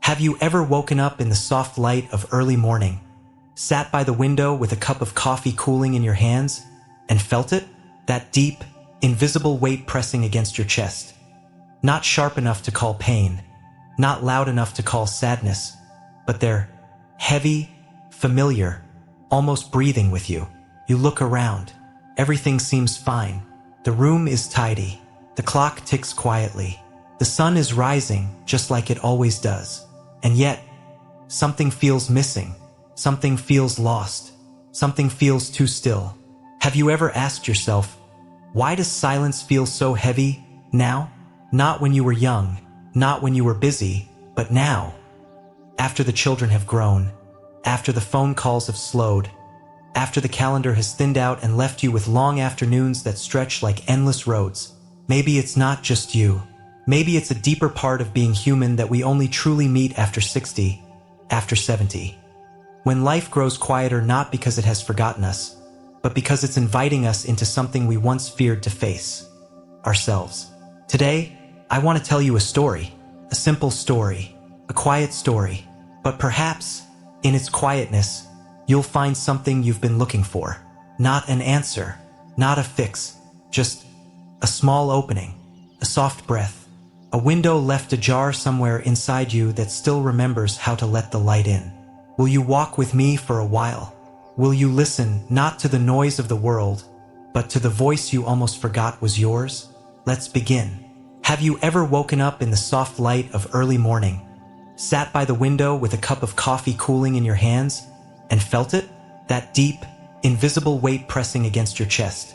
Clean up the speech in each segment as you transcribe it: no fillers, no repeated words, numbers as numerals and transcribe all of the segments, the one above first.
Have you ever woken up in the soft light of early morning, sat by the window with a cup of coffee cooling in your hands, and felt it? That deep, invisible weight pressing against your chest. Not sharp enough to call pain, not loud enough to call sadness, but they're heavy, familiar, almost breathing with you. You look around. Everything seems fine. The room is tidy. The clock ticks quietly. The sun is rising just like it always does. And yet, something feels missing. Something feels lost. Something feels too still. Have you ever asked yourself, why does silence feel so heavy now? Not when you were young, not when you were busy, but now. After the children have grown, after the phone calls have slowed, after the calendar has thinned out and left you with long afternoons that stretch like endless roads. Maybe it's not just you. Maybe it's a deeper part of being human that we only truly meet after 60, after 70. When life grows quieter not because it has forgotten us, but because it's inviting us into something we once feared to face, ourselves. Today, I want to tell you a story, a simple story, a quiet story, but perhaps, in its quietness, you'll find something you've been looking for. Not an answer, not a fix, just a small opening, a soft breath, a window left ajar somewhere inside you that still remembers how to let the light in. Will you walk with me for a while? Will you listen not to the noise of the world, but to the voice you almost forgot was yours? Let's begin. Have you ever woken up in the soft light of early morning, sat by the window with a cup of coffee cooling in your hands, and felt it? That deep, invisible weight pressing against your chest.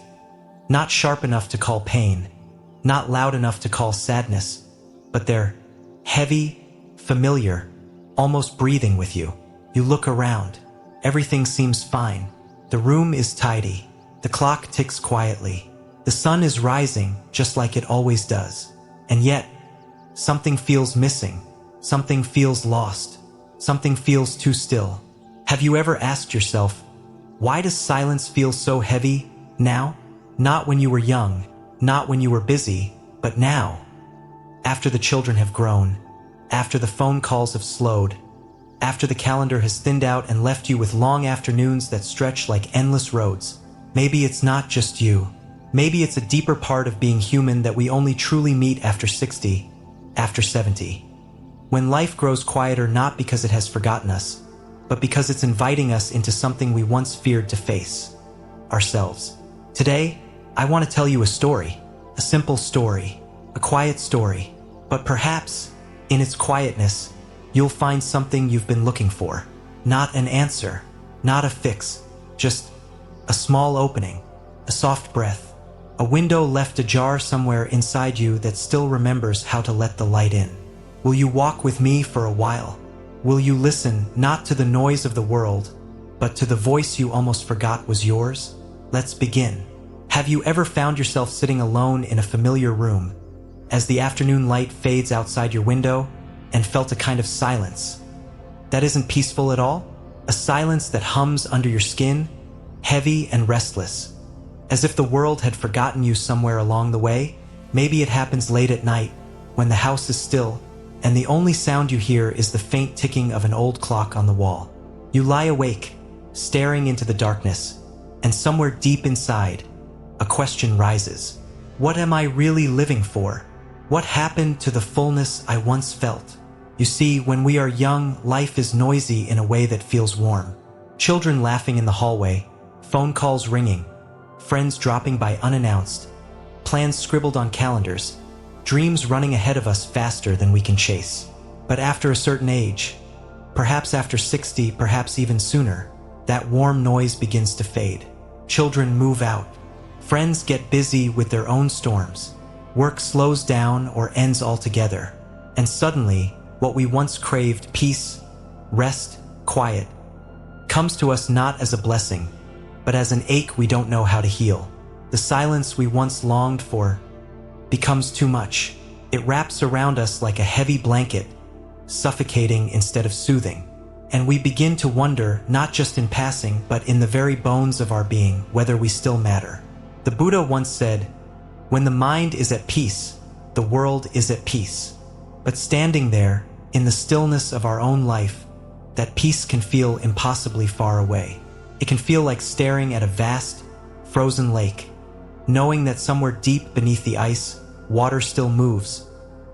Not sharp enough to call pain, not loud enough to call sadness, but they're heavy, familiar, almost breathing with you. You look around. Everything seems fine. The room is tidy. The clock ticks quietly. The sun is rising just like it always does. And yet, something feels missing. Something feels lost. Something feels too still. Have you ever asked yourself, why does silence feel so heavy now? Not when you were young, not when you were busy, but now. After the children have grown, after the phone calls have slowed, after the calendar has thinned out and left you with long afternoons that stretch like endless roads. Maybe it's not just you. Maybe it's a deeper part of being human that we only truly meet after 60, after 70. When life grows quieter not because it has forgotten us, but because it's inviting us into something we once feared to face, ourselves. Today, I want to tell you a story, a simple story, a quiet story, but perhaps, in its quietness, you'll find something you've been looking for. Not an answer, not a fix, just a small opening, a soft breath, a window left ajar somewhere inside you that still remembers how to let the light in. Will you walk with me for a while? Will you listen not to the noise of the world, but to the voice you almost forgot was yours? Let's begin. Have you ever found yourself sitting alone in a familiar room, as the afternoon light fades outside your window, and felt a kind of silence that isn't peaceful at all? A silence that hums under your skin, heavy and restless, as if the world had forgotten you somewhere along the way? Maybe it happens late at night, when the house is still, and the only sound you hear is the faint ticking of an old clock on the wall. You lie awake, staring into the darkness, and somewhere deep inside, a question rises. What am I really living for? What happened to the fullness I once felt? You see, when we are young, life is noisy in a way that feels warm. Children laughing in the hallway, phone calls ringing, friends dropping by unannounced, plans scribbled on calendars, dreams running ahead of us faster than we can chase. But after a certain age, perhaps after 60, perhaps even sooner, that warm noise begins to fade. Children move out. Friends get busy with their own storms. Work slows down or ends altogether. And suddenly, what we once craved, peace, rest, quiet, comes to us not as a blessing, but as an ache we don't know how to heal. The silence we once longed for becomes too much. It wraps around us like a heavy blanket, suffocating instead of soothing. And we begin to wonder, not just in passing, but in the very bones of our being, whether we still matter. The Buddha once said, "When the mind is at peace, the world is at peace." But standing there, in the stillness of our own life, that peace can feel impossibly far away. It can feel like staring at a vast, frozen lake, knowing that somewhere deep beneath the ice, water still moves,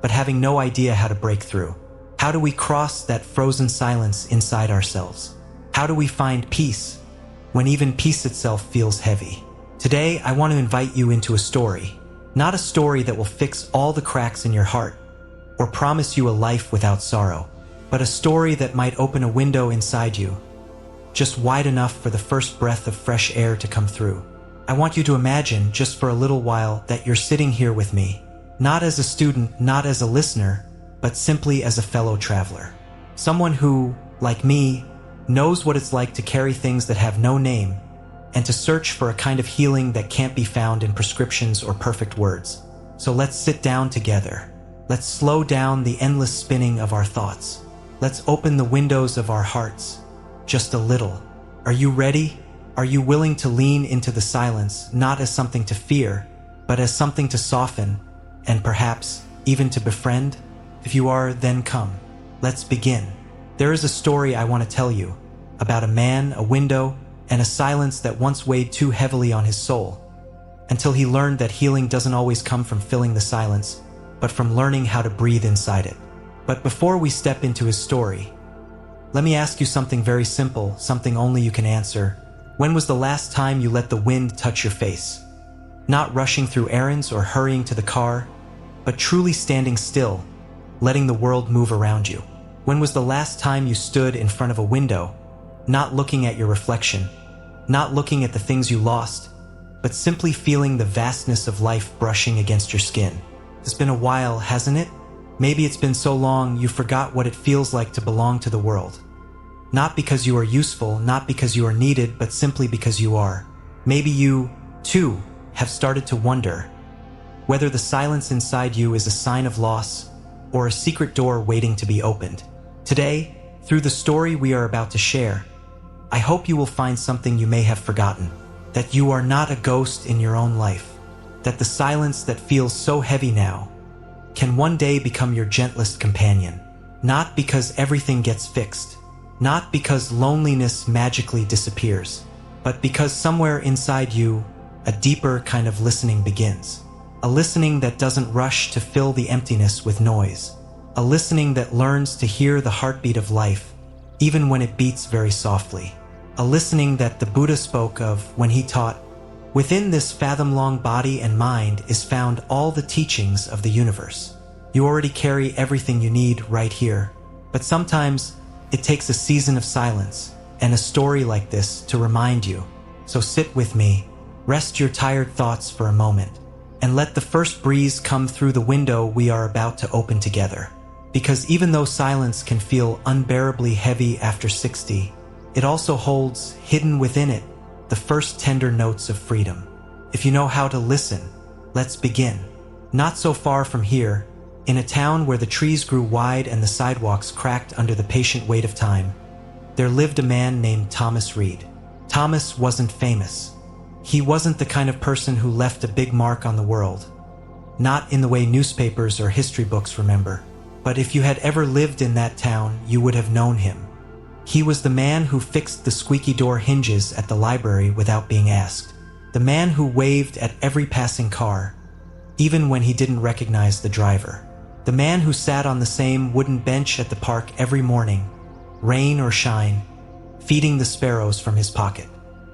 but having no idea how to break through. How do we cross that frozen silence inside ourselves? How do we find peace when even peace itself feels heavy? Today, I want to invite you into a story, not a story that will fix all the cracks in your heart or promise you a life without sorrow, but a story that might open a window inside you, just wide enough for the first breath of fresh air to come through. I want you to imagine, just for a little while, that you're sitting here with me, not as a student, not as a listener, but simply as a fellow traveler. Someone who, like me, knows what it's like to carry things that have no name and to search for a kind of healing that can't be found in prescriptions or perfect words. So let's sit down together. Let's slow down the endless spinning of our thoughts. Let's open the windows of our hearts just a little. Are you ready? Are you willing to lean into the silence, not as something to fear, but as something to soften and perhaps even to befriend? If you are, then come. Let's begin. There is a story I want to tell you about a man, a window, and a silence that once weighed too heavily on his soul, until he learned that healing doesn't always come from filling the silence, but from learning how to breathe inside it. But before we step into his story, let me ask you something very simple, something only you can answer. When was the last time you let the wind touch your face? Not rushing through errands or hurrying to the car, but truly standing still, letting the world move around you. When was the last time you stood in front of a window, not looking at your reflection, not looking at the things you lost, but simply feeling the vastness of life brushing against your skin? It's been a while, hasn't it? Maybe it's been so long you forgot what it feels like to belong to the world. Not because you are useful, not because you are needed, but simply because you are. Maybe you, too, have started to wonder whether the silence inside you is a sign of loss or a secret door waiting to be opened. Today, through the story we are about to share, I hope you will find something you may have forgotten, that you are not a ghost in your own life, that the silence that feels so heavy now can one day become your gentlest companion, not because everything gets fixed, not because loneliness magically disappears, but because somewhere inside you, a deeper kind of listening begins. A listening that doesn't rush to fill the emptiness with noise. A listening that learns to hear the heartbeat of life, even when it beats very softly. A listening that the Buddha spoke of when he taught, "Within this fathom-long body and mind is found all the teachings of the universe." You already carry everything you need right here, but sometimes it takes a season of silence and a story like this to remind you. So sit with me, rest your tired thoughts for a moment, and let the first breeze come through the window we are about to open together. Because even though silence can feel unbearably heavy after 60, it also holds, hidden within it, the first tender notes of freedom. If you know how to listen, let's begin. Not so far from here, in a town where the trees grew wide and the sidewalks cracked under the patient weight of time, there lived a man named Thomas Reed. Thomas wasn't famous. He wasn't the kind of person who left a big mark on the world. Not in the way newspapers or history books remember. But if you had ever lived in that town, you would have known him. He was the man who fixed the squeaky door hinges at the library without being asked. The man who waved at every passing car, even when he didn't recognize the driver. The man who sat on the same wooden bench at the park every morning, rain or shine, feeding the sparrows from his pocket.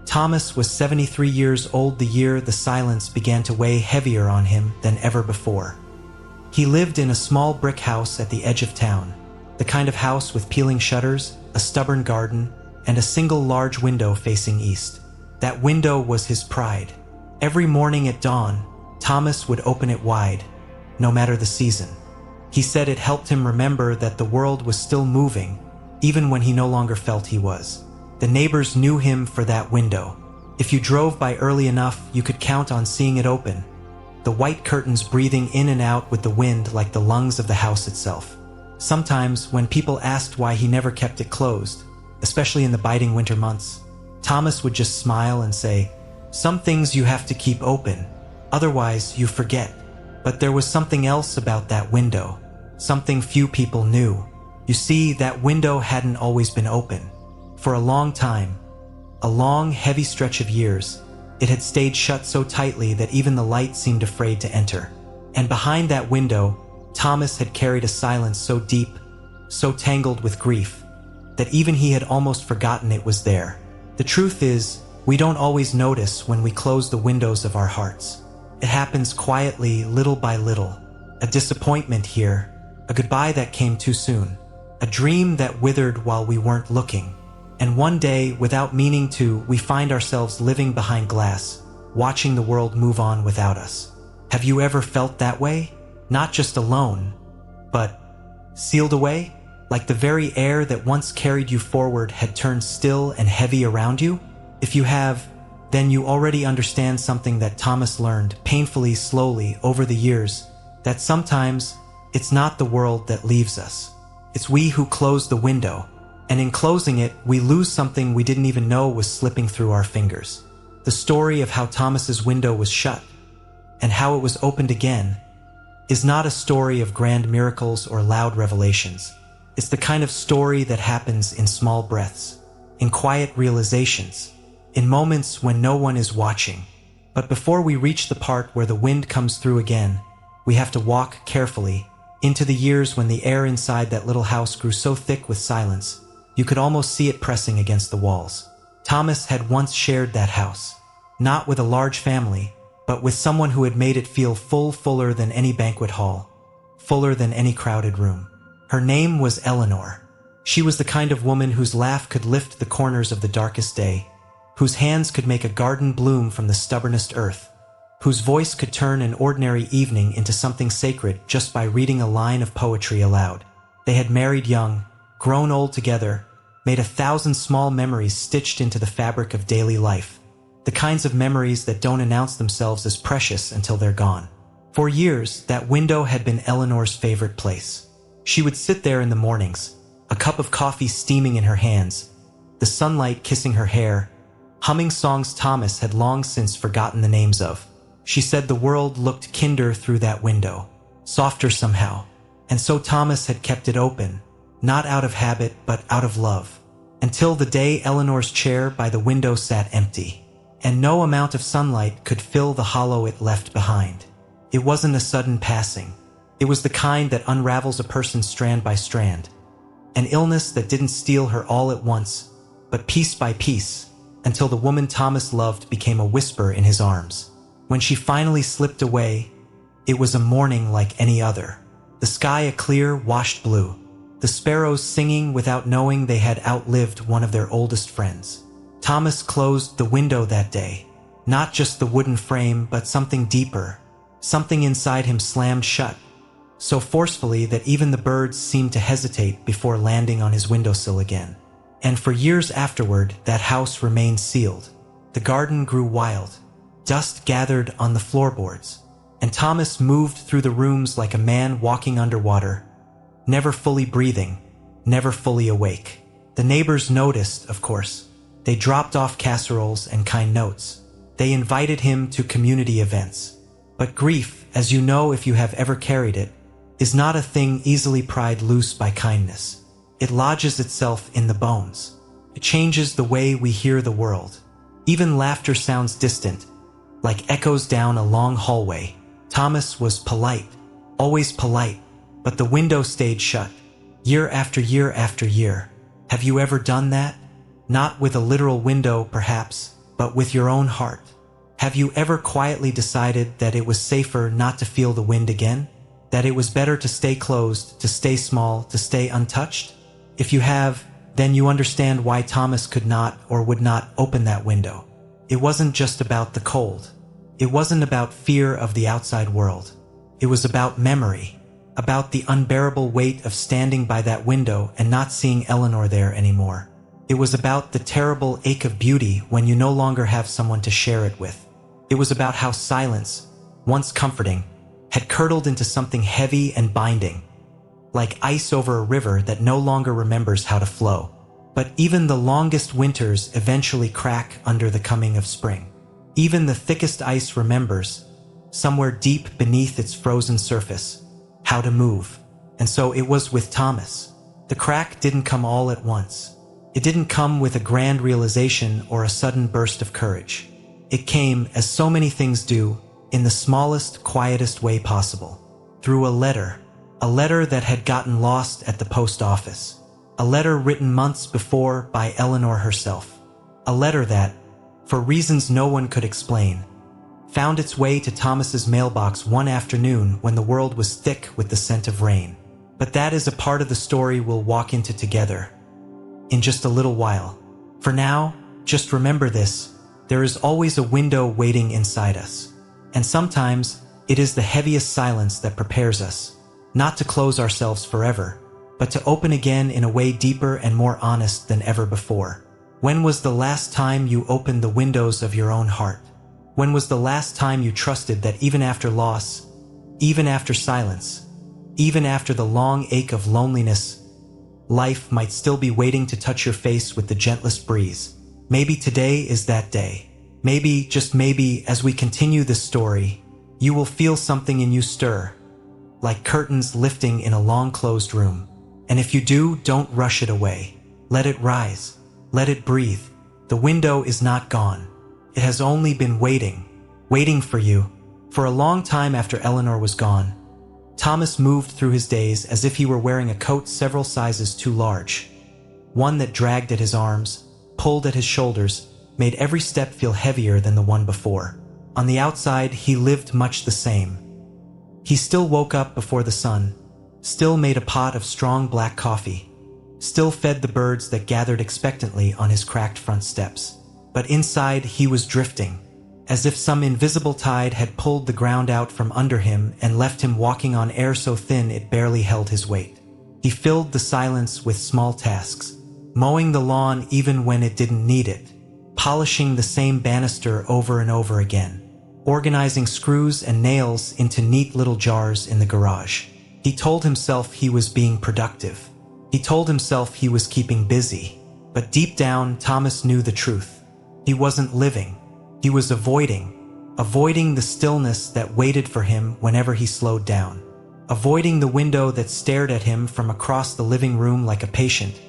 Thomas was 73 years old the year the silence began to weigh heavier on him than ever before. He lived in a small brick house at the edge of town, the kind of house with peeling shutters, a stubborn garden, and a single large window facing east. That window was his pride. Every morning at dawn, Thomas would open it wide, no matter the season. He said it helped him remember that the world was still moving, even when he no longer felt he was. The neighbors knew him for that window. If you drove by early enough, you could count on seeing it open, the white curtains breathing in and out with the wind like the lungs of the house itself. Sometimes, when people asked why he never kept it closed, especially in the biting winter months, Thomas would just smile and say, "Some things you have to keep open, otherwise you forget." But there was something else about that window, something few people knew. You see, that window hadn't always been open. For a long time, a long, heavy stretch of years, it had stayed shut so tightly that even the light seemed afraid to enter. And behind that window, Thomas had carried a silence so deep, so tangled with grief, that even he had almost forgotten it was there. The truth is, we don't always notice when we close the windows of our hearts. It happens quietly, little by little. A disappointment here, a goodbye that came too soon, a dream that withered while we weren't looking. And one day, without meaning to, we find ourselves living behind glass, watching the world move on without us. Have you ever felt that way? Not just alone, but sealed away? Like the very air that once carried you forward had turned still and heavy around you? If you have, then you already understand something that Thomas learned painfully, slowly, over the years, that sometimes it's not the world that leaves us. It's we who close the window, and in closing it, we lose something we didn't even know was slipping through our fingers. The story of how Thomas's window was shut, and how it was opened again, is not a story of grand miracles or loud revelations. It's the kind of story that happens in small breaths, in quiet realizations, in moments when no one is watching. But before we reach the part where the wind comes through again, we have to walk carefully into the years when the air inside that little house grew so thick with silence, you could almost see it pressing against the walls. Thomas had once shared that house, not with a large family, but with someone who had made it feel fuller than any banquet hall, fuller than any crowded room. Her name was Eleanor. She was the kind of woman whose laugh could lift the corners of the darkest day, whose hands could make a garden bloom from the stubbornest earth, whose voice could turn an ordinary evening into something sacred just by reading a line of poetry aloud. They had married young, grown old together, made 1,000 small memories stitched into the fabric of daily life, the kinds of memories that don't announce themselves as precious until they're gone. For years, that window had been Eleanor's favorite place. She would sit there in the mornings, a cup of coffee steaming in her hands, the sunlight kissing her hair, humming songs Thomas had long since forgotten the names of. She said the world looked kinder through that window, softer somehow, and so Thomas had kept it open, not out of habit but out of love, until the day Eleanor's chair by the window sat empty, and no amount of sunlight could fill the hollow it left behind. It wasn't a sudden passing. It was the kind that unravels a person strand by strand, an illness that didn't steal her all at once, but piece by piece, until the woman Thomas loved became a whisper in his arms. When she finally slipped away, it was a morning like any other. The sky a clear, washed blue. The sparrows singing without knowing they had outlived one of their oldest friends. Thomas closed the window that day. Not just the wooden frame, but something deeper. Something inside him slammed shut, so forcefully that even the birds seemed to hesitate before landing on his windowsill again. And for years afterward, that house remained sealed. The garden grew wild. Dust gathered on the floorboards, and Thomas moved through the rooms like a man walking underwater, never fully breathing, never fully awake. The neighbors noticed, of course. They dropped off casseroles and kind notes. They invited him to community events. But grief, as you know if you have ever carried it, is not a thing easily pried loose by kindness. It lodges itself in the bones. It changes the way we hear the world. Even laughter sounds distant, like echoes down a long hallway. Thomas was polite, always polite, but the window stayed shut, year after year after year. Have you ever done that? Not with a literal window, perhaps, but with your own heart. Have you ever quietly decided that it was safer not to feel the wind again? That it was better to stay closed, to stay small, to stay untouched? If you have, then you understand why Thomas could not or would not open that window. It wasn't just about the cold. It wasn't about fear of the outside world. It was about memory, about the unbearable weight of standing by that window and not seeing Eleanor there anymore. It was about the terrible ache of beauty when you no longer have someone to share it with. It was about how silence, once comforting, had curdled into something heavy and binding, like ice over a river that no longer remembers how to flow. But even the longest winters eventually crack under the coming of spring. Even the thickest ice remembers, somewhere deep beneath its frozen surface, how to move. And so it was with Thomas. The crack didn't come all at once. It didn't come with a grand realization or a sudden burst of courage. It came, as so many things do, in the smallest, quietest way possible. Through a letter that had gotten lost at the post office. A letter written months before by Eleanor herself. A letter that, for reasons no one could explain, found its way to Thomas's mailbox one afternoon when the world was thick with the scent of rain. But that is a part of the story we'll walk into together in just a little while. For now, just remember this: there is always a window waiting inside us. And sometimes, it is the heaviest silence that prepares us, not to close ourselves forever, but to open again in a way deeper and more honest than ever before. When was the last time you opened the windows of your own heart? When was the last time you trusted that even after loss, even after silence, even after the long ache of loneliness, life might still be waiting to touch your face with the gentlest breeze? Maybe today is that day. Maybe, just maybe, as we continue this story, you will feel something in you stir, like curtains lifting in a long-closed room. And if you do, don't rush it away. Let it rise. Let it breathe. The window is not gone. It has only been waiting for you. For a long time after Eleanor was gone, Thomas moved through his days as if he were wearing a coat several sizes too large. One that dragged at his arms, pulled at his shoulders, made every step feel heavier than the one before. On the outside, he lived much the same. He still woke up before the sun, still made a pot of strong black coffee, still fed the birds that gathered expectantly on his cracked front steps. But inside, he was drifting, as if some invisible tide had pulled the ground out from under him and left him walking on air so thin it barely held his weight. He filled the silence with small tasks, mowing the lawn even when it didn't need it, polishing the same banister over and over again, organizing screws and nails into neat little jars in the garage. He told himself he was being productive. He told himself he was keeping busy. But deep down, Thomas knew the truth. He wasn't living. He was avoiding the stillness that waited for him whenever he slowed down, avoiding the window that stared at him from across the living room like a patient,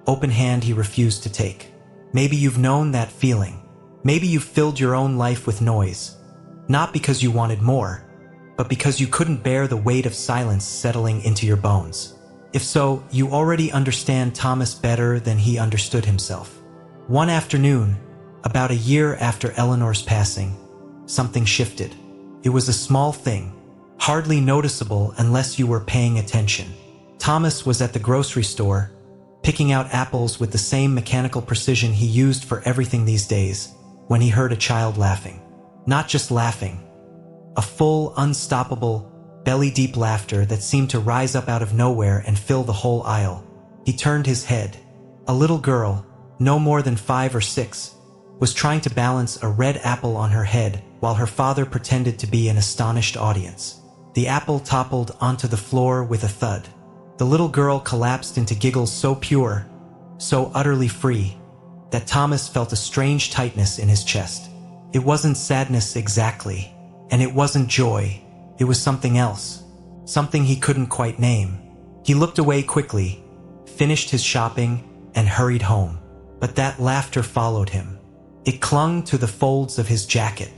open hand he refused to take. Maybe you've known that feeling. Maybe you've filled your own life with noise, not because you wanted more, but because you couldn't bear the weight of silence settling into your bones. If so, you already understand Thomas better than he understood himself. One afternoon, about a year after Eleanor's passing, something shifted. It was a small thing, hardly noticeable unless you were paying attention. Thomas was at the grocery store, picking out apples with the same mechanical precision he used for everything these days, when he heard a child laughing. Not just laughing, a full, unstoppable, belly-deep laughter that seemed to rise up out of nowhere and fill the whole aisle. He turned his head. A little girl, no more than 5 or 6, was trying to balance a red apple on her head while her father pretended to be an astonished audience. The apple toppled onto the floor with a thud. The little girl collapsed into giggles so pure, so utterly free, that Thomas felt a strange tightness in his chest. It wasn't sadness exactly, and it wasn't joy. It was something else, something he couldn't quite name. He looked away quickly, finished his shopping, and hurried home. But that laughter followed him. It clung to the folds of his jacket.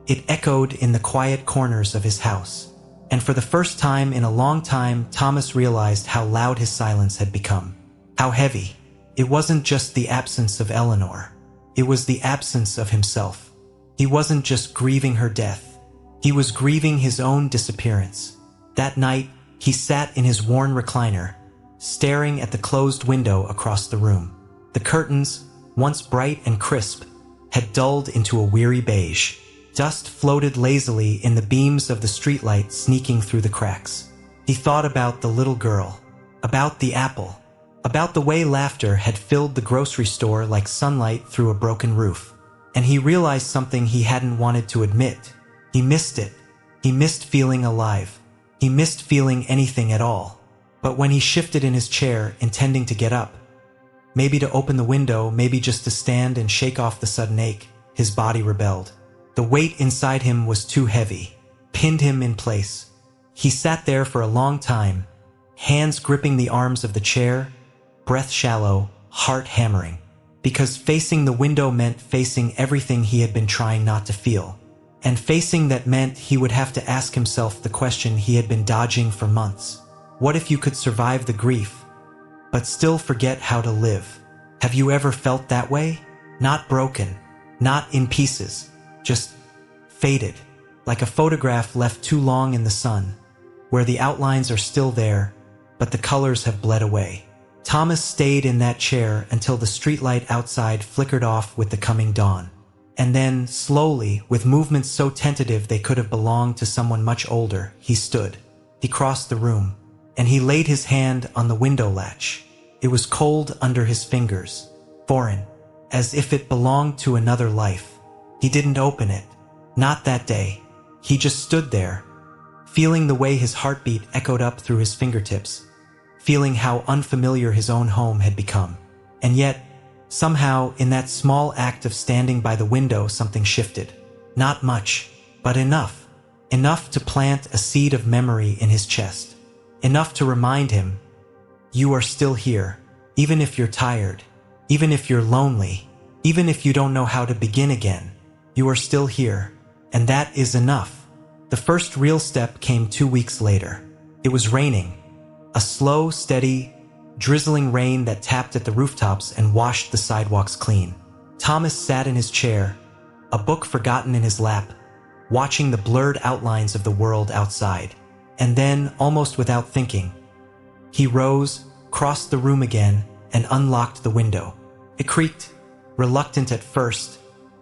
It echoed in the quiet corners of his house. And for the first time in a long time, Thomas realized how loud his silence had become. How heavy. It wasn't just the absence of Eleanor. It was the absence of himself. He wasn't just grieving her death. He was grieving his own disappearance. That night, he sat in his worn recliner, staring at the closed window across the room. The curtains, once bright and crisp, had dulled into a weary beige. Dust floated lazily in the beams of the streetlight sneaking through the cracks. He thought about the little girl, about the apple, about the way laughter had filled the grocery store like sunlight through a broken roof. And he realized something he hadn't wanted to admit. He missed it. He missed feeling alive. He missed feeling anything at all. But when he shifted in his chair, intending to get up, maybe to open the window, maybe just to stand and shake off the sudden ache, his body rebelled. The weight inside him was too heavy, pinned him in place. He sat there for a long time, hands gripping the arms of the chair, breath shallow, heart hammering. Because facing the window meant facing everything he had been trying not to feel. And facing that meant he would have to ask himself the question he had been dodging for months. What if you could survive the grief, but still forget how to live? Have you ever felt that way? Not broken, not in pieces, just faded, like a photograph left too long in the sun, where the outlines are still there, but the colors have bled away. Thomas stayed in that chair until the streetlight outside flickered off with the coming dawn. And then, slowly, with movements so tentative they could have belonged to someone much older, he stood. He crossed the room, and he laid his hand on the window latch. It was cold under his fingers, foreign, as if it belonged to another life. He didn't open it. Not that day. He just stood there, feeling the way his heartbeat echoed up through his fingertips, feeling how unfamiliar his own home had become. And yet, somehow, in that small act of standing by the window, something shifted. Not much, but enough. Enough to plant a seed of memory in his chest. Enough to remind him, you are still here, even if you're tired, even if you're lonely, even if you don't know how to begin again. You are still here, and that is enough. The first real step came 2 weeks later. It was raining. A slow, steady, drizzling rain that tapped at the rooftops and washed the sidewalks clean. Thomas sat in his chair, a book forgotten in his lap, watching the blurred outlines of the world outside. And then, almost without thinking, he rose, crossed the room again, and unlocked the window. It creaked, reluctant at first,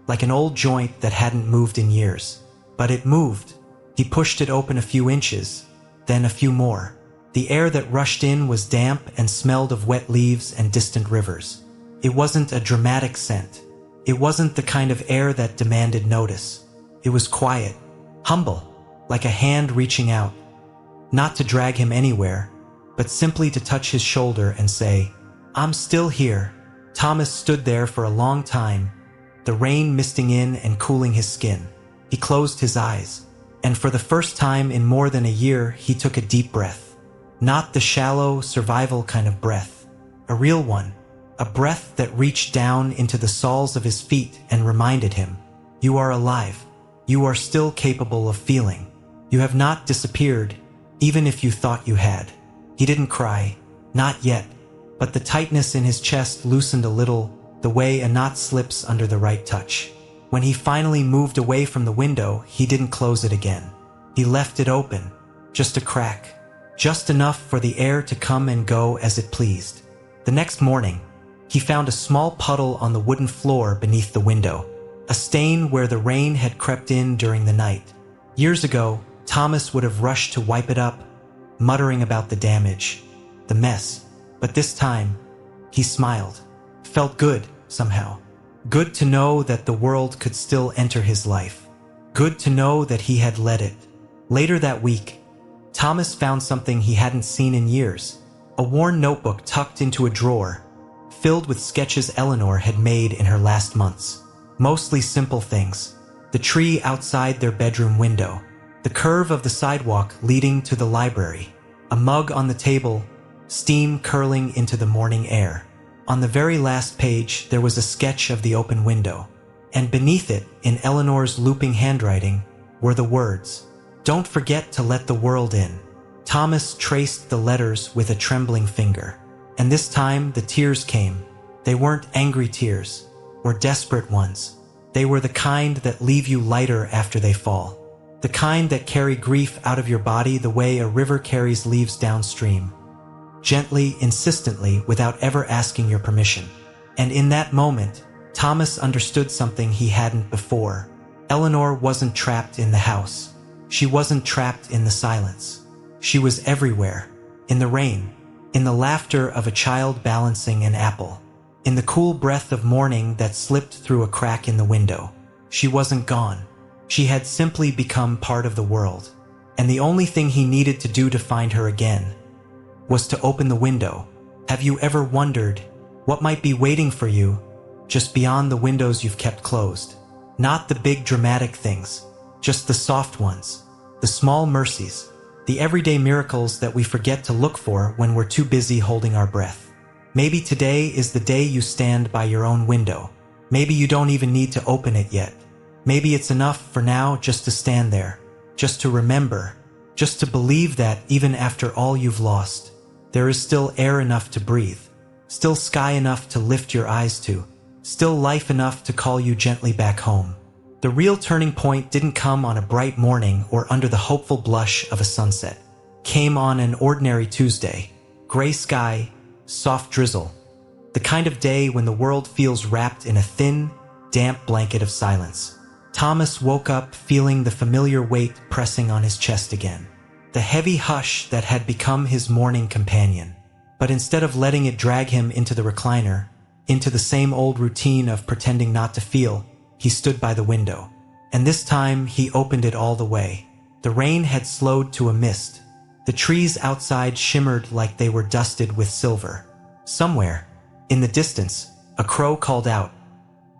like an old joint that hadn't moved in years. But it moved. He pushed it open a few inches, then a few more. The air that rushed in was damp and smelled of wet leaves and distant rivers. It wasn't a dramatic scent. It wasn't the kind of air that demanded notice. It was quiet, humble, like a hand reaching out, not to drag him anywhere, but simply to touch his shoulder and say, I'm still here. Thomas stood there for a long time, the rain misting in and cooling his skin. He closed his eyes, and for the first time in more than a year, he took a deep breath. Not the shallow, survival kind of breath, a real one, a breath that reached down into the soles of his feet and reminded him, you are alive. You are still capable of feeling. You have not disappeared, even if you thought you had. He didn't cry, not yet, but the tightness in his chest loosened a little, the way a knot slips under the right touch. When he finally moved away from the window, he didn't close it again. He left it open, just a crack, just enough for the air to come and go as it pleased. The next morning, he found a small puddle on the wooden floor beneath the window, a stain where the rain had crept in during the night. Years ago, Thomas would have rushed to wipe it up, muttering about the damage, the mess. But this time, he smiled. Felt good, somehow. Good to know that the world could still enter his life. Good to know that he had let it. Later that week, Thomas found something he hadn't seen in years. A worn notebook tucked into a drawer, filled with sketches Eleanor had made in her last months. Mostly simple things. The tree outside their bedroom window. The curve of the sidewalk leading to the library. A mug on the table, steam curling into the morning air. On the very last page, there was a sketch of the open window. And beneath it, in Eleanor's looping handwriting, were the words, "Don't forget to let the world in." Thomas traced the letters with a trembling finger. And this time, the tears came. They weren't angry tears, or desperate ones. They were the kind that leave you lighter after they fall. The kind that carry grief out of your body the way a river carries leaves downstream. Gently, insistently, without ever asking your permission. And in that moment, Thomas understood something he hadn't before. Eleanor wasn't trapped in the house. She wasn't trapped in the silence. She was everywhere. In the rain. In the laughter of a child balancing an apple. In the cool breath of morning that slipped through a crack in the window. She wasn't gone. She had simply become part of the world. And the only thing he needed to do to find her again was to open the window. Have you ever wondered what might be waiting for you just beyond the windows you've kept closed? Not the big dramatic things, just the soft ones, the small mercies, the everyday miracles that we forget to look for when we're too busy holding our breath. Maybe today is the day you stand by your own window. Maybe you don't even need to open it yet. Maybe it's enough for now just to stand there, just to remember, just to believe that even after all you've lost, there is still air enough to breathe, still sky enough to lift your eyes to, still life enough to call you gently back home. The real turning point didn't come on a bright morning or under the hopeful blush of a sunset. It came on an ordinary Tuesday. Gray sky, soft drizzle. The kind of day when the world feels wrapped in a thin, damp blanket of silence. Thomas woke up feeling the familiar weight pressing on his chest again. The heavy hush that had become his morning companion. But instead of letting it drag him into the recliner, into the same old routine of pretending not to feel, he stood by the window. And this time he opened it all the way. The rain had slowed to a mist. The trees outside shimmered like they were dusted with silver. Somewhere, in the distance, a crow called out.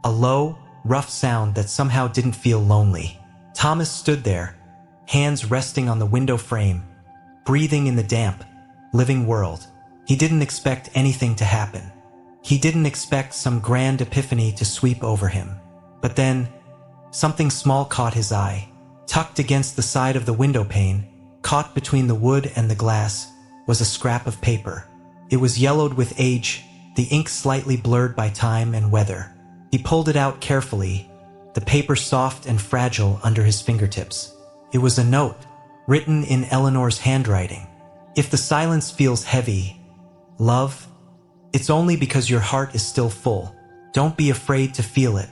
A low, rough sound that somehow didn't feel lonely. Thomas stood there, hands resting on the window frame, breathing in the damp, living world. He didn't expect anything to happen. He didn't expect some grand epiphany to sweep over him. But then, something small caught his eye. Tucked against the side of the window pane, caught between the wood and the glass, was a scrap of paper. It was yellowed with age, the ink slightly blurred by time and weather. He pulled it out carefully, the paper soft and fragile under his fingertips. It was a note, written in Eleanor's handwriting. If the silence feels heavy, love, it's only because your heart is still full. Don't be afraid to feel it.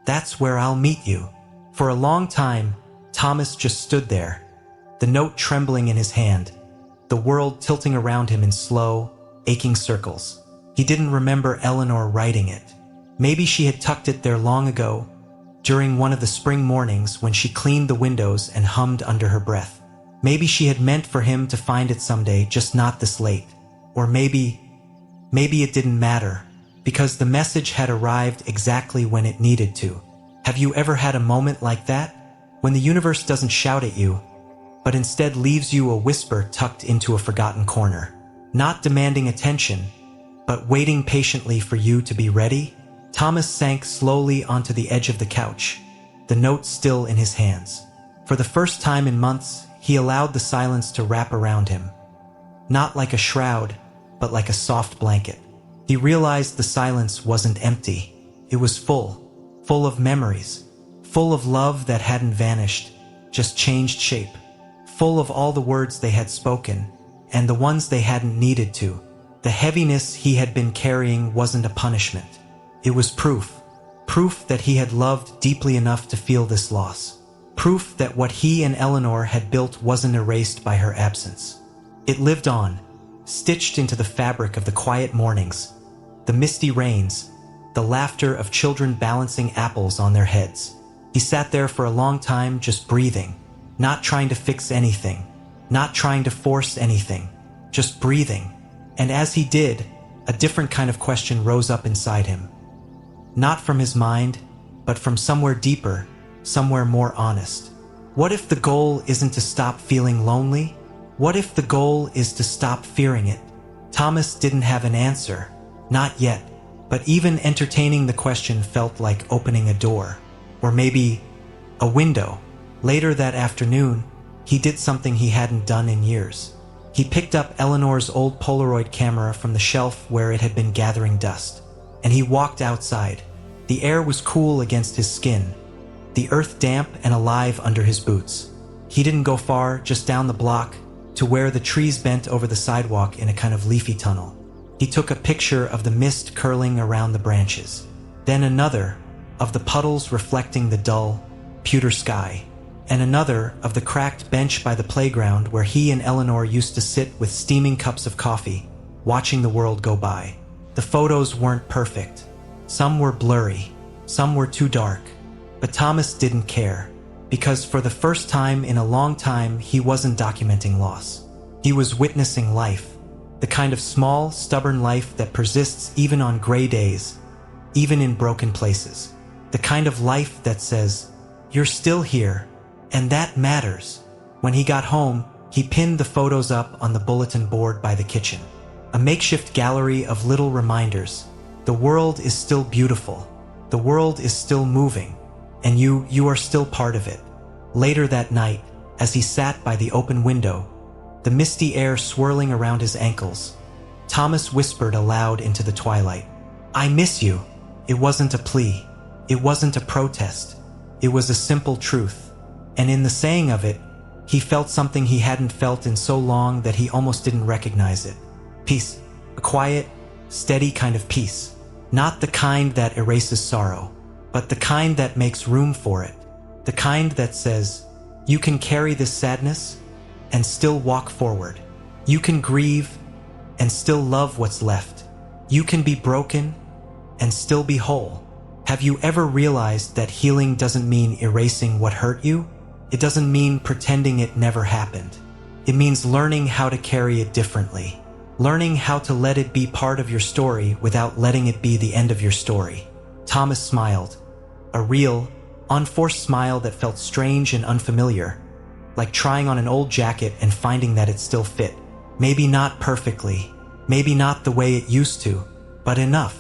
That's where I'll meet you. For a long time, Thomas just stood there, the note trembling in his hand, the world tilting around him in slow, aching circles. He didn't remember Eleanor writing it. Maybe she had tucked it there long ago, during one of the spring mornings when she cleaned the windows and hummed under her breath. Maybe she had meant for him to find it someday, just not this late. Or maybe it didn't matter, because the message had arrived exactly when it needed to. Have you ever had a moment like that? When the universe doesn't shout at you, but instead leaves you a whisper tucked into a forgotten corner. Not demanding attention, but waiting patiently for you to be ready? Thomas sank slowly onto the edge of the couch, the note still in his hands. For the first time in months, he allowed the silence to wrap around him. Not like a shroud, but like a soft blanket. He realized the silence wasn't empty. It was full of memories, full of love that hadn't vanished, just changed shape, full of all the words they had spoken, and the ones they hadn't needed to. The heaviness he had been carrying wasn't a punishment. It was proof that he had loved deeply enough to feel this loss. Proof that what he and Eleanor had built wasn't erased by her absence. It lived on, stitched into the fabric of the quiet mornings, the misty rains, the laughter of children balancing apples on their heads. He sat there for a long time just breathing, not trying to fix anything, not trying to force anything, just breathing. And as he did, a different kind of question rose up inside him. Not from his mind, but from somewhere deeper, somewhere more honest. What if the goal isn't to stop feeling lonely? What if the goal is to stop fearing it? Thomas didn't have an answer, not yet, but even entertaining the question felt like opening a door, or maybe a window. Later that afternoon, he did something he hadn't done in years. He picked up Eleanor's old Polaroid camera from the shelf where it had been gathering dust, and he walked outside. The air was cool against his skin, the earth damp and alive under his boots. He didn't go far, just down the block, to where the trees bent over the sidewalk in a kind of leafy tunnel. He took a picture of the mist curling around the branches, then another of the puddles reflecting the dull, pewter sky, and another of the cracked bench by the playground where he and Eleanor used to sit with steaming cups of coffee, watching the world go by. The photos weren't perfect. Some were blurry, some were too dark. But Thomas didn't care, because for the first time in a long time he wasn't documenting loss. He was witnessing life, the kind of small, stubborn life that persists even on gray days, even in broken places. The kind of life that says, "You're still here, and that matters." When he got home, he pinned the photos up on the bulletin board by the kitchen. a makeshift gallery of little reminders. The world is still beautiful. The world is still moving, and you are still part of it. Later that night, as he sat by the open window, the misty air swirling around his ankles, Thomas whispered aloud into the twilight, "I miss you." It wasn't a plea. It wasn't a protest. It was a simple truth. And in the saying of it, he felt something he hadn't felt in so long that he almost didn't recognize it. Peace. A quiet, steady kind of peace. Not the kind that erases sorrow, but the kind that makes room for it. The kind that says, you can carry this sadness and still walk forward. You can grieve and still love what's left. You can be broken and still be whole. Have you ever realized that healing doesn't mean erasing what hurt you? It doesn't mean pretending it never happened. It means learning how to carry it differently. Learning how to let it be part of your story without letting it be the end of your story. Thomas smiled. A real, unforced smile that felt strange and unfamiliar. Like trying on an old jacket and finding that it still fit. Maybe not perfectly. Maybe not the way it used to. But enough.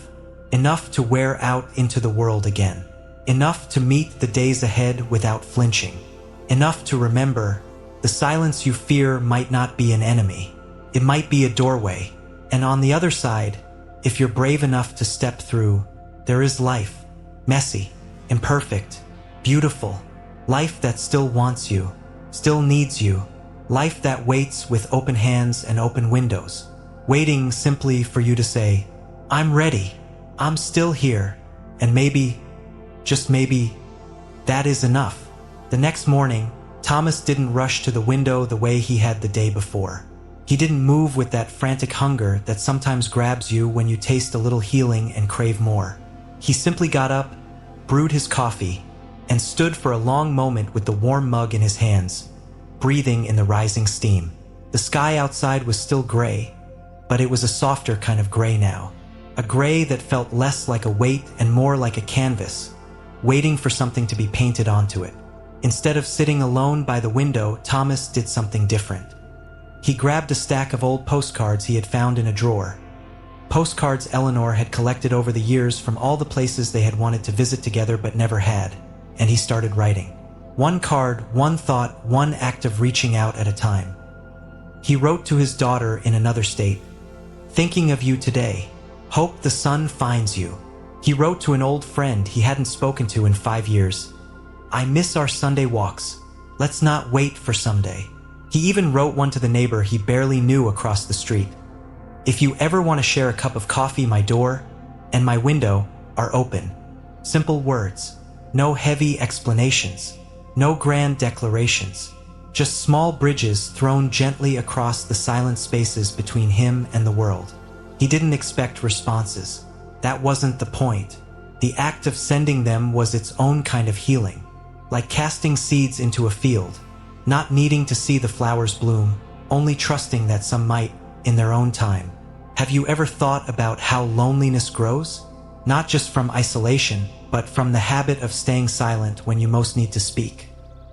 Enough to wear out into the world again. Enough to meet the days ahead without flinching. Enough to remember the silence you fear might not be an enemy. It might be a doorway. And on the other side, if you're brave enough to step through, there is life. Messy, imperfect, beautiful. Life that still wants you, still needs you. Life that waits with open hands and open windows. Waiting simply for you to say, I'm ready. I'm still here. And maybe, just maybe, that is enough. The next morning, Thomas didn't rush to the window the way he had the day before. He didn't move with that frantic hunger that sometimes grabs you when you taste a little healing and crave more. He simply got up, brewed his coffee, and stood for a long moment with the warm mug in his hands, breathing in the rising steam. The sky outside was still gray, but it was a softer kind of gray now. A gray that felt less like a weight and more like a canvas, waiting for something to be painted onto it. Instead of sitting alone by the window, Thomas did something different. He grabbed a stack of old postcards he had found in a drawer. Postcards Eleanor had collected over the years from all the places they had wanted to visit together but never had, and he started writing. One card, one thought, one act of reaching out at a time. He wrote to his daughter in another state, thinking of you today. Hope the sun finds you. He wrote to an old friend he hadn't spoken to in 5 years. I miss our Sunday walks. Let's not wait for someday. He even wrote one to the neighbor he barely knew across the street. If you ever want to share a cup of coffee, my door and my window are open. Simple words. No heavy explanations. No grand declarations. Just small bridges thrown gently across the silent spaces between him and the world. He didn't expect responses. That wasn't the point. The act of sending them was its own kind of healing. Like casting seeds into a field. Not needing to see the flowers bloom, only trusting that some might, in their own time. Have you ever thought about how loneliness grows? Not just from isolation, but from the habit of staying silent when you most need to speak.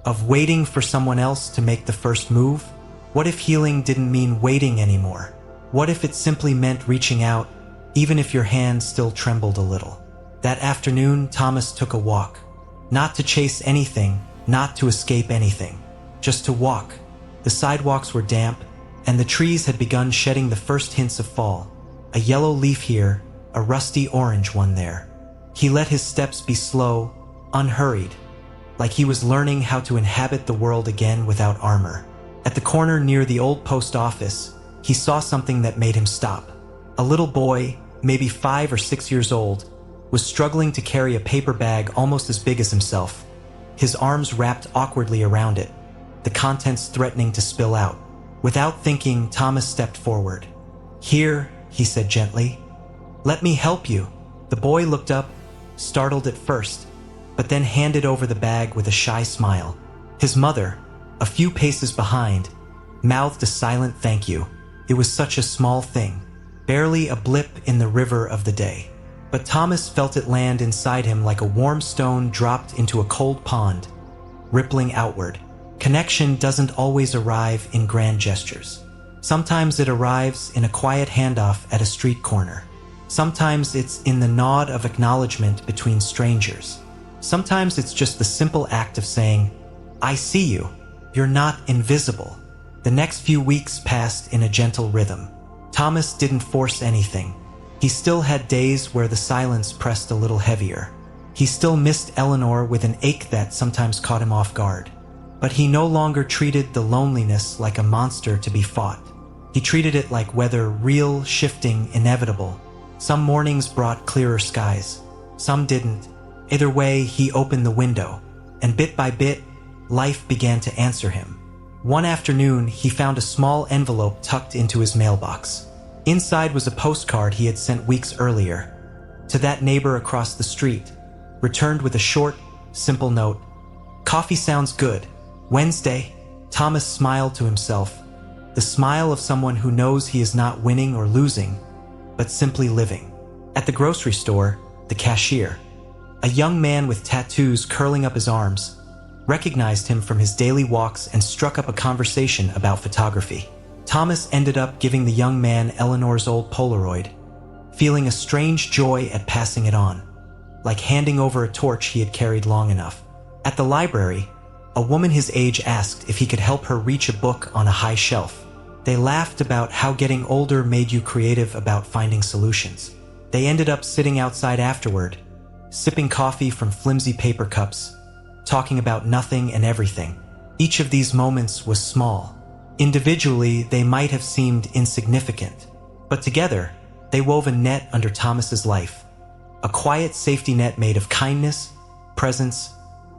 Of waiting for someone else to make the first move? What if healing didn't mean waiting anymore? What if it simply meant reaching out, even if your hand still trembled a little? That afternoon, Thomas took a walk. Not to chase anything, not to escape anything. Just to walk. The sidewalks were damp, and the trees had begun shedding the first hints of fall. A yellow leaf here, a rusty orange one there. He let his steps be slow, unhurried, like he was learning how to inhabit the world again without armor. At the corner near the old post office, he saw something that made him stop. A little boy, maybe 5 or 6 years old, was struggling to carry a paper bag almost as big as himself, his arms wrapped awkwardly around it, the contents threatening to spill out. Without thinking, Thomas stepped forward. Here, he said gently. Let me help you. The boy looked up, startled at first, but then handed over the bag with a shy smile. His mother, a few paces behind, mouthed a silent thank you. It was such a small thing, barely a blip in the river of the day. But Thomas felt it land inside him like a warm stone dropped into a cold pond, rippling outward. Connection doesn't always arrive in grand gestures. Sometimes it arrives in a quiet handoff at a street corner. Sometimes it's in the nod of acknowledgement between strangers. Sometimes it's just the simple act of saying, "I see you. You're not invisible." The next few weeks passed in a gentle rhythm. Thomas didn't force anything. He still had days where the silence pressed a little heavier. He still missed Eleanor with an ache that sometimes caught him off guard. But he no longer treated the loneliness like a monster to be fought. He treated it like weather, real, shifting, inevitable. Some mornings brought clearer skies. Some didn't. Either way, he opened the window, and bit by bit, life began to answer him. One afternoon, he found a small envelope tucked into his mailbox. Inside was a postcard he had sent weeks earlier. To that neighbor across the street, returned with a short, simple note. "Coffee sounds good. Wednesday." Thomas smiled to himself, the smile of someone who knows he is not winning or losing, but simply living. At the grocery store, the cashier, a young man with tattoos curling up his arms, recognized him from his daily walks and struck up a conversation about photography. Thomas ended up giving the young man Eleanor's old Polaroid, feeling a strange joy at passing it on, like handing over a torch he had carried long enough. At the library, a woman his age asked if he could help her reach a book on a high shelf. They laughed about how getting older made you creative about finding solutions. They ended up sitting outside afterward, sipping coffee from flimsy paper cups, talking about nothing and everything. Each of these moments was small. Individually, they might have seemed insignificant, but together, they wove a net under Thomas's life. A quiet safety net made of kindness, presence,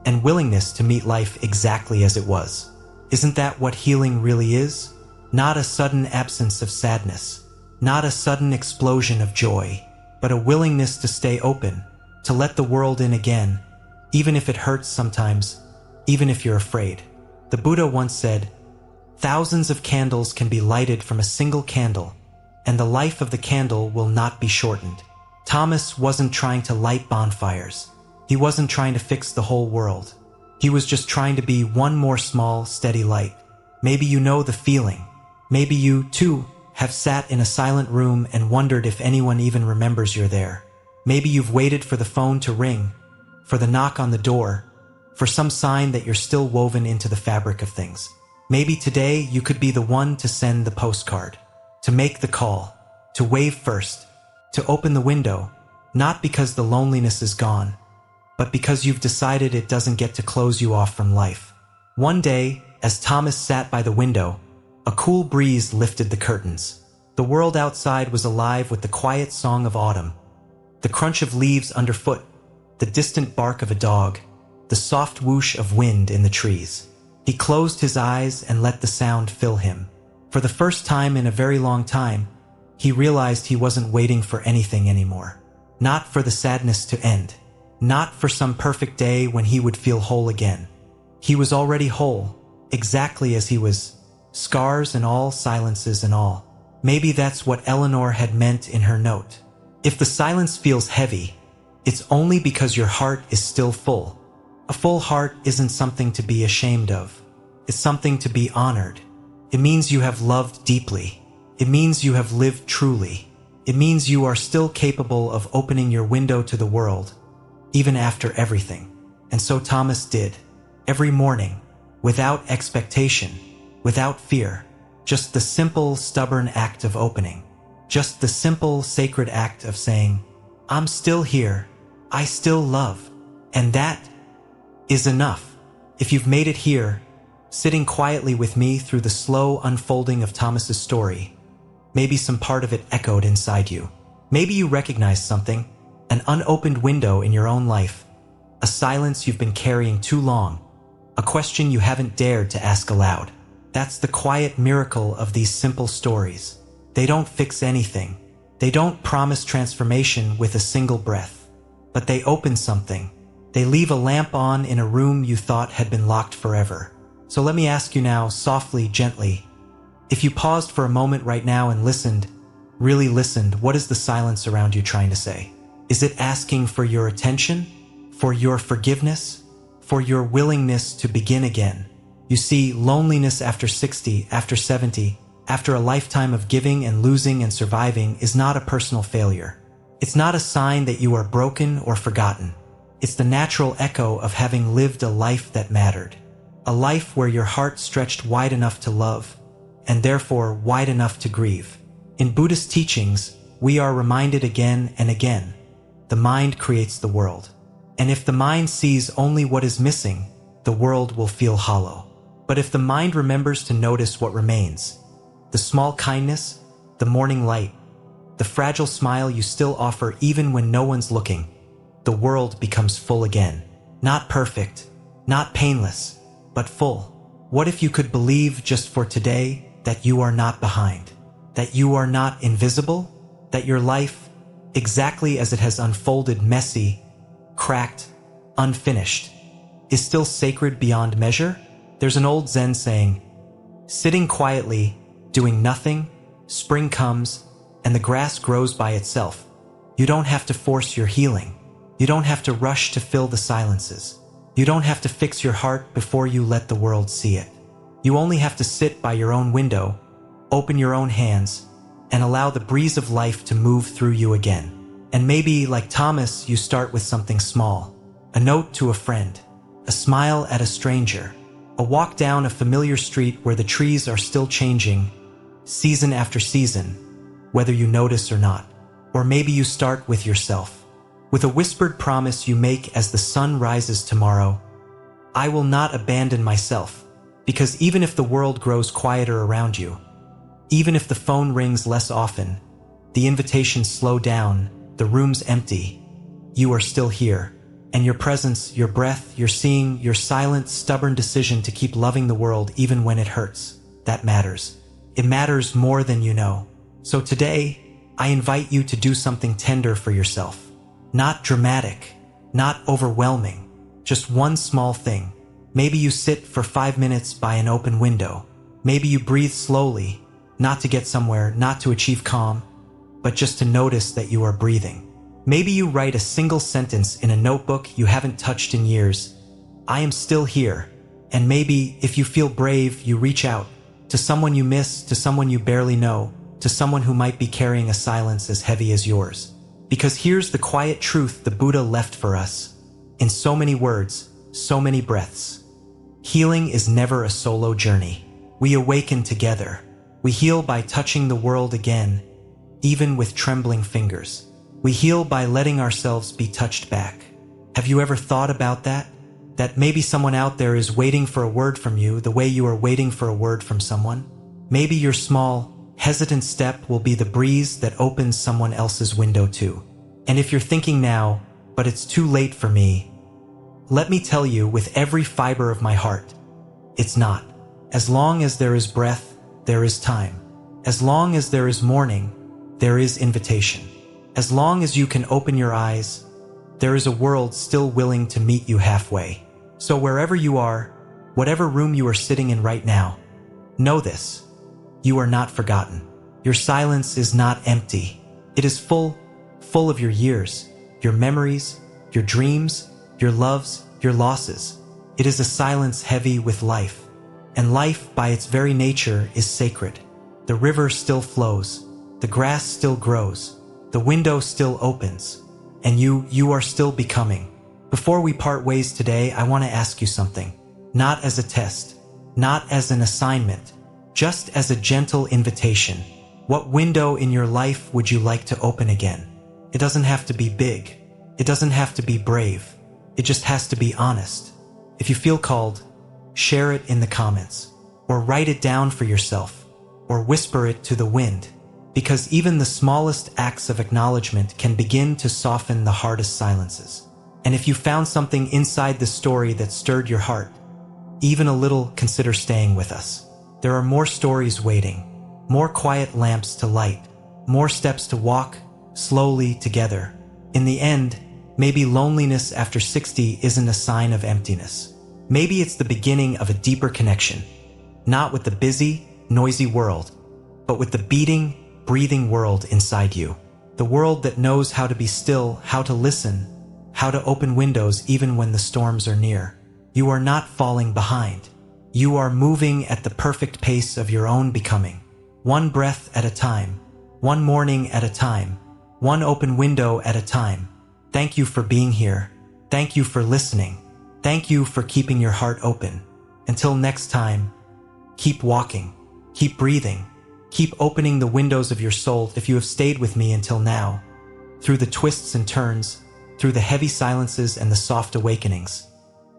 and willingness to meet life exactly as it was. Isn't that what healing really is? Not a sudden absence of sadness, not a sudden explosion of joy, but a willingness to stay open, to let the world in again, even if it hurts sometimes, even if you're afraid. The Buddha once said, "Thousands of candles can be lighted from a single candle, and the life of the candle will not be shortened." Thomas wasn't trying to light bonfires. He wasn't trying to fix the whole world. He was just trying to be one more small, steady light. Maybe you know the feeling. Maybe you, too, have sat in a silent room and wondered if anyone even remembers you're there. Maybe you've waited for the phone to ring, for the knock on the door, for some sign that you're still woven into the fabric of things. Maybe today you could be the one to send the postcard, to make the call, to wave first, to open the window, not because the loneliness is gone, but because you've decided it doesn't get to close you off from life. One day, as Thomas sat by the window, a cool breeze lifted the curtains. The world outside was alive with the quiet song of autumn, the crunch of leaves underfoot, the distant bark of a dog, the soft whoosh of wind in the trees. He closed his eyes and let the sound fill him. For the first time in a very long time, he realized he wasn't waiting for anything anymore. Not for the sadness to end. Not for some perfect day when he would feel whole again. He was already whole, exactly as he was, scars and all, silences and all. Maybe that's what Eleanor had meant in her note. If the silence feels heavy, it's only because your heart is still full. A full heart isn't something to be ashamed of. It's something to be honored. It means you have loved deeply. It means you have lived truly. It means you are still capable of opening your window to the world, even after everything. And so Thomas did. Every morning, without expectation, without fear, just the simple, stubborn act of opening. Just the simple, sacred act of saying, "I'm still here. I still love." And that is enough. If you've made it here, sitting quietly with me through the slow unfolding of Thomas's story, maybe some part of it echoed inside you. Maybe you recognized something, an unopened window in your own life, a silence you've been carrying too long, a question you haven't dared to ask aloud. That's the quiet miracle of these simple stories. They don't fix anything. They don't promise transformation with a single breath. But they open something. They leave a lamp on in a room you thought had been locked forever. So let me ask you now, softly, gently, if you paused for a moment right now and listened, really listened, what is the silence around you trying to say? Is it asking for your attention? For your forgiveness? For your willingness to begin again? You see, loneliness after 60, after 70, after a lifetime of giving and losing and surviving is not a personal failure. It's not a sign that you are broken or forgotten. It's the natural echo of having lived a life that mattered. A life where your heart stretched wide enough to love, and therefore wide enough to grieve. In Buddhist teachings, we are reminded again and again, the mind creates the world. And if the mind sees only what is missing, the world will feel hollow. But if the mind remembers to notice what remains, the small kindness, the morning light, the fragile smile you still offer even when no one's looking, the world becomes full again. Not perfect, not painless, but full. What if you could believe just for today that you are not behind, that you are not invisible, that your life, exactly as it has unfolded, messy, cracked, unfinished, is still sacred beyond measure? There's an old Zen saying, sitting quietly, doing nothing, spring comes, and the grass grows by itself. You don't have to force your healing. You don't have to rush to fill the silences. You don't have to fix your heart before you let the world see it. You only have to sit by your own window, open your own hands, and allow the breeze of life to move through you again. And maybe, like Thomas, you start with something small. A note to a friend, a smile at a stranger, a walk down a familiar street where the trees are still changing, season after season, whether you notice or not. Or maybe you start with yourself, with a whispered promise you make as the sun rises tomorrow. I will not abandon myself, because even if the world grows quieter around you, even if the phone rings less often, the invitations slow down, the room's empty, you are still here. And your presence, your breath, your seeing, your silent, stubborn decision to keep loving the world even when it hurts, that matters. It matters more than you know. So today, I invite you to do something tender for yourself. Not dramatic, not overwhelming, just one small thing. Maybe you sit for 5 minutes by an open window. Maybe you breathe slowly, not to get somewhere, not to achieve calm, but just to notice that you are breathing. Maybe you write a single sentence in a notebook you haven't touched in years. I am still here. And maybe, if you feel brave, you reach out to someone you miss, to someone you barely know, to someone who might be carrying a silence as heavy as yours. Because here's the quiet truth the Buddha left for us. In so many words, so many breaths. Healing is never a solo journey. We awaken together. We heal by touching the world again, even with trembling fingers. We heal by letting ourselves be touched back. Have you ever thought about that? That maybe someone out there is waiting for a word from you the way you are waiting for a word from someone? Maybe your small, hesitant step will be the breeze that opens someone else's window too. And if you're thinking now, but it's too late for me, let me tell you with every fiber of my heart, it's not. As long as there is breath, there is time. As long as there is morning, there is invitation. As long as you can open your eyes, there is a world still willing to meet you halfway. So wherever you are, whatever room you are sitting in right now, know this: you are not forgotten. Your silence is not empty. It is full of your years, your memories, your dreams, your loves, your losses. It is a silence heavy with life. And life, by its very nature, is sacred. The river still flows. The grass still grows. The window still opens, and you are still becoming. Before we part ways today, I want to ask you something. Not as a test, not as an assignment, just as a gentle invitation. What window in your life would you like to open again? It doesn't have to be big. It doesn't have to be brave. It just has to be honest. If you feel called, share it in the comments, or write it down for yourself, or whisper it to the wind. Because even the smallest acts of acknowledgement can begin to soften the hardest silences. And if you found something inside the story that stirred your heart, even a little, consider staying with us. There are more stories waiting, more quiet lamps to light, more steps to walk slowly together. In the end, maybe loneliness after 60 isn't a sign of emptiness. Maybe it's the beginning of a deeper connection, not with the busy, noisy world, but with the beating, breathing world inside you. The world that knows how to be still, how to listen, how to open windows even when the storms are near. You are not falling behind. You are moving at the perfect pace of your own becoming. one breath at a time, one morning at a time, one open window at a time. Thank you for being here. Thank you for listening. Thank you for keeping your heart open. Until next time, keep walking, keep breathing, keep opening the windows of your soul. If you have stayed with me until now, through the twists and turns, through the heavy silences and the soft awakenings,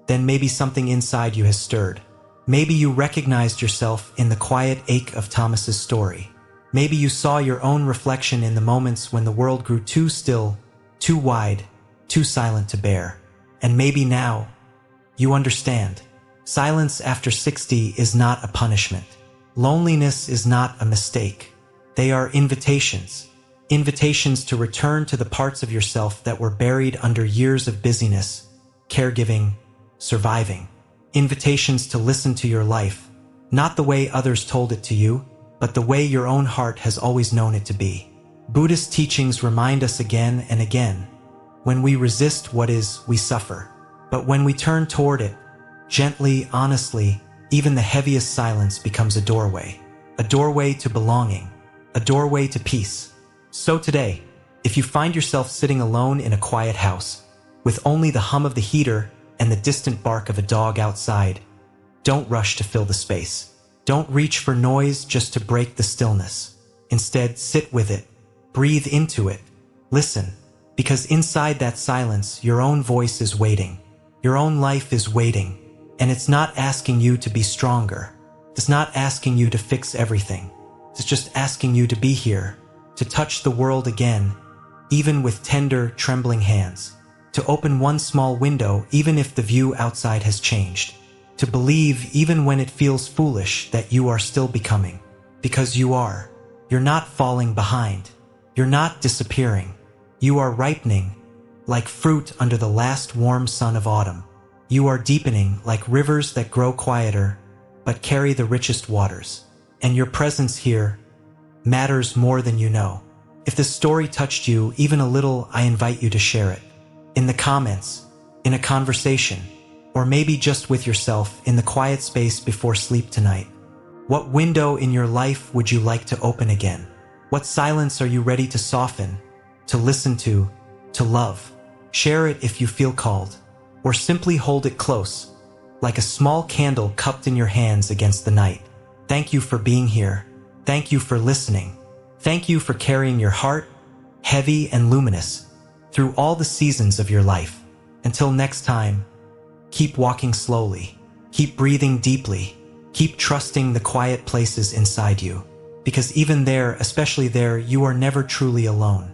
then maybe something inside you has stirred. Maybe you recognized yourself in the quiet ache of Thomas's story. Maybe you saw your own reflection in the moments when the world grew too still, too wide, too silent to bear. And maybe now, you understand. Silence after 60 is not a punishment. Loneliness is not a mistake. They are invitations. Invitations to return to the parts of yourself that were buried under years of busyness, caregiving, surviving. Invitations to listen to your life, not the way others told it to you, but the way your own heart has always known it to be. Buddhist teachings remind us again and again, when we resist what is, we suffer. But when we turn toward it, gently, honestly, even the heaviest silence becomes a doorway to belonging, a doorway to peace. So today, if you find yourself sitting alone in a quiet house, with only the hum of the heater and the distant bark of a dog outside, don't rush to fill the space. Don't reach for noise just to break the stillness. Instead, sit with it, breathe into it, listen, because inside that silence, your own voice is waiting, your own life is waiting, and it's not asking you to be stronger. It's not asking you to fix everything. It's just asking you to be here, to touch the world again, even with tender, trembling hands. To open one small window even if the view outside has changed. To believe even when it feels foolish that you are still becoming. Because you are. You're not falling behind. You're not disappearing. You are ripening, like fruit under the last warm sun of autumn. You are deepening like rivers that grow quieter, but carry the richest waters. And your presence here matters more than you know. If this story touched you even a little, I invite you to share it. In the comments, in a conversation, or maybe just with yourself in the quiet space before sleep tonight. What window in your life would you like to open again? What silence are you ready to soften, to listen to love? Share it if you feel called, or simply hold it close, like a small candle cupped in your hands against the night. Thank you for being here. Thank you for listening. Thank you for carrying your heart, heavy and luminous, through all the seasons of your life. Until next time, keep walking slowly, keep breathing deeply, keep trusting the quiet places inside you, because even there, especially there, you are never truly alone.